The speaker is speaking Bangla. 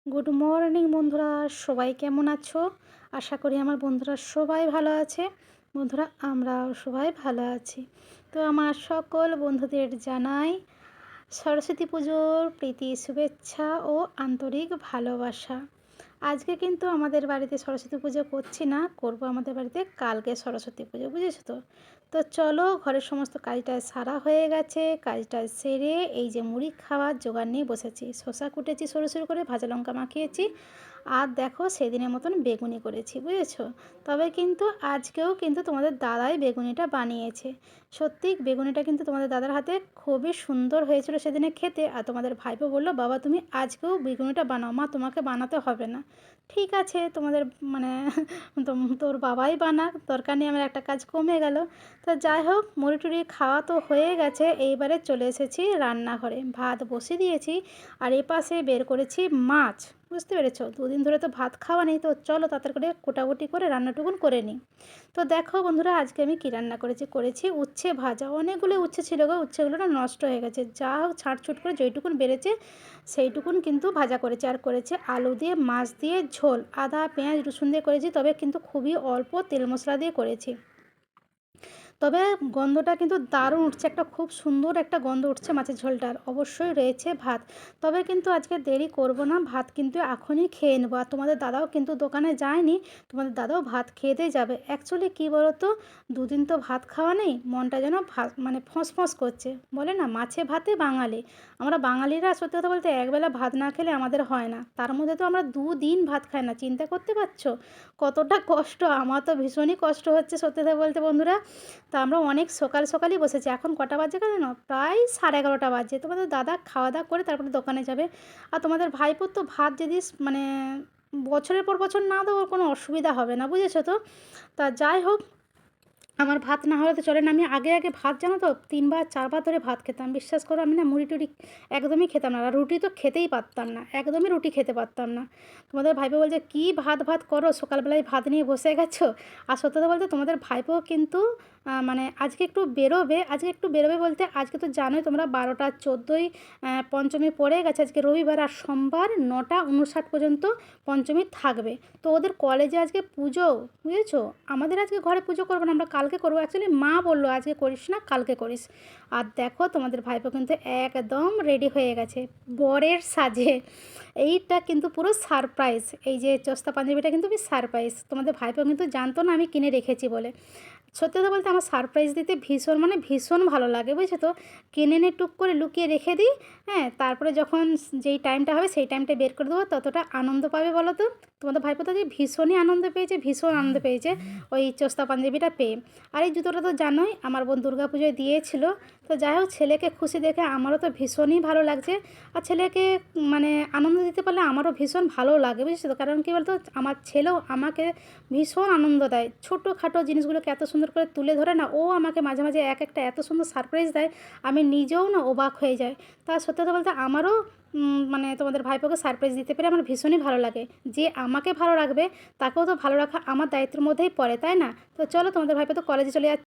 গুড মর্নিং বন্ধুরা, সবাই কেমন আছো? আশা করি আমার বন্ধুরা সবাই ভালো আছে। বন্ধুরা, আমরাও সবাই ভালো আছি। তো আমার সকল বন্ধুদের জানাই সরস্বতী পুজোর প্রীতি শুভেচ্ছা ও আন্তরিক ভালোবাসা। আজকে কিন্তু আমাদের বাড়িতে সরস্বতী পুজো করছি না, করব আমাদের বাড়িতে কালকে সরস্বতী পুজো, বুঝেছো তো? তো চলো, ঘরের সমস্ত কাজটা সারা হয়ে গেছে। কাজটা সেরে এই যে মুড়ি খাওয়ার জোগাড় নিয়ে বসেছি। শসা কুটেছি সরু সরু করে, ভাজা লঙ্কা মাখিয়েছি, আর দেখো সেদিনের মতন বেগুনি করেছি, বুঝেছো? তবে কিন্তু আজকেও কিন্তু তোমাদের দাদাই বেগুনিটা বানিয়েছে। সত্যি বেগুনিটা কিন্তু তোমাদের দাদার হাতে খুবই সুন্দর হয়েছিল সেদিনে খেতে। আর তোমাদের ভাইপো বললো, বাবা তুমি আজকেও বেগুনিটা বানাও, মা তোমাকে বানাতে হবে না। ঠিক আছে, তোমাদের মানে তোর বাবাই বানাক, দরকার নেই, আমার একটা কাজ কমে গেল। তো যাই হোক, মুড়ি টুড়ি খাওয়া তো হয়ে গেছে। এইবারে চলে এসেছি রান্নাঘরে, ভাত বসিয়ে দিয়েছি। আর এপাশে বের করেছি মাছ, বুঝতে পেরেছো? দুদিন ধরে তো ভাত খাওয়া নেই, তো চলো তাড়াতাড়ি করে কোটাকুটি করে রান্নাটুকুন করে নিই। তো দেখো বন্ধুরা, আজকে আমি কী রান্না করেছি উচ্ছে ভাজা। অনেকগুলো উচ্ছে ছিল গো, উচ্ছেগুলো না নষ্ট হয়ে গেছে। যা হোক ছাঁটছুট করে যেইটুকুন বেড়েছে সেইটুকুন কিন্তু ভাজা করেছি। আর করেছি আলু দিয়ে মাছ দিয়ে ঝোল, আদা পেঁয়াজ রসুন দিয়ে করেছি, তবে কিন্তু খুবই অল্প তেল মশলা দিয়ে করেছি। তবে গন্ধটা কিন্তু দারুণ উঠছে, একটা খুব সুন্দর একটা গন্ধ উঠছে মাছের ঝোলটার। অবশ্যই রয়েছে ভাত, তবে কিন্তু আজকে দেরি করব না, ভাত কিন্তু এখনই খেয়ে নেবো। আর তোমাদের দাদাও কিন্তু দোকানে যায়নি, তোমাদের দাদাও ভাত খেতেই যাবে। অ্যাকচুয়ালি কী বলো তো, দুদিন তো ভাত খাওয়া নেই, মনটা যেন মানে ফস করছে। বলে না, মাছে ভাতে বাঙালি। আমরা বাঙালিরা সত্যি কথা বলতে একবেলা ভাত না খেলে আমাদের হয় না, তার মধ্যে তো আমরা দুদিন ভাত খাই না। চিন্তা করতে পারছো কতটা কষ্ট? আমার তো ভীষণই কষ্ট হচ্ছে সত্যি কথা বলতে বন্ধুরা। তা আমরা অনেক সকাল সকালই বসেছি। এখন কটা বাজে জানো? প্রায় 11:30 বাজে। তোমাদের দাদা খাওয়া দাওয়া করে তারপরে দোকানে যাবে। আর তোমাদের ভাইপোর তো ভাত যদি মানে বছরের পর বছর না দাও, ওর কোনো অসুবিধা হবে না, বুঝেছো তো? তা যাই হোক, আমার ভাত না হলে তো চলে না। আমি আগে ভাত জানো তো 3 বার 4 বার ধরে ভাত খেতাম। বিশ্বাস করো, আমি না মুড়ি টুড়ি একদমই খেতাম না। আর রুটি তো খেতেই পারতাম না, একদমই রুটি খেতে পারতাম না। তোমাদের ভাইপো বলছে, কী ভাত করো, সকালবেলায় ভাত নিয়ে বসে গেছো? আর সত্যি কথা বলতে তোমাদের ভাইপো কিন্তু মানে আজকে একটু বেরোবে বলতে, আজকে তো জানোই তোমরা 12টা 14ই পঞ্চমী পড়ে গেছে। আজকে রবিবার, আর সোমবার 9টা 59 পর্যন্ত পঞ্চমী থাকবে। তো ওদের কলেজে আজকে পুজো, বুঝেছো? আমাদের আজকে ঘরে পুজো করবো না, আমরা কালকে করবো। অ্যাকচুয়ালি মা বললো আজকে করিস না, কালকে করিস। আর দেখো তোমাদের ভাইপো কিন্তু একদম রেডি হয়ে গেছে বরের সাজে। এইটা কিন্তু পুরো সারপ্রাইজ। এই যে চস্তা পাঞ্জাবিটা কিন্তু আমি সারপ্রাইজ, তোমাদের ভাইপো কিন্তু জানতো না আমি কিনে রেখেছি বলে। সত্যি কথা বলতে আমার সারপ্রাইজ দিতে ভীষণ মানে ভীষণ ভালো লাগে, বুঝছো তো? কিনে এনে টুক করে লুকিয়ে রেখে দিই। হ্যাঁ, তারপরে যখন যেই টাইমটা হবে সেই টাইমটা বের করে দেবো, ততটা আনন্দ পাবে বলো তো? তোমাদের ভাইপো তো যে ভীষণই আনন্দ পেয়েছে, ভীষণ আনন্দ পেয়েছে ওই চস্তা পাঞ্জাবিটা পেয়ে। আর এই জুতোটা তো জানোই আমার বোন দুর্গাপুজোয় দিয়েছিল। তো যাই হোক, ছেলেকে খুশি দেখে আমারও তো ভীষণই ভালো লাগছে। আর ছেলেকে মানে আনন্দ দিতে পারলে আমারও ভীষণ ভালো লাগে, বুঝছো তো? কারণ কী বলতো, আমার ছেলেও আমাকে ভীষণ আনন্দ দেয়। ছোটোখাটো জিনিসগুলোকে এত সুন্দর করে তুলে ধরে না, ও আমাকে মাঝে মাঝে এক একটা এত সুন্দর সারপ্রাইজ দেয়, আমি নিজেও না অবাক হয়ে যাই। তা সত্যি কথা বলতে আমারও মানে তোমাদের ভাইপোকে সারপ্রাইজ দিতে পেরে আমার ভীষণই ভালো লাগে। যে আমাকে ভালো রাখবে তাকেও তো ভালো রাখা আমার দায়িত্বের মধ্যেই পড়ে, তাই না? তো চলো, তোমাদের ভাইপো তো কলেজে চলে যাচ্ছে।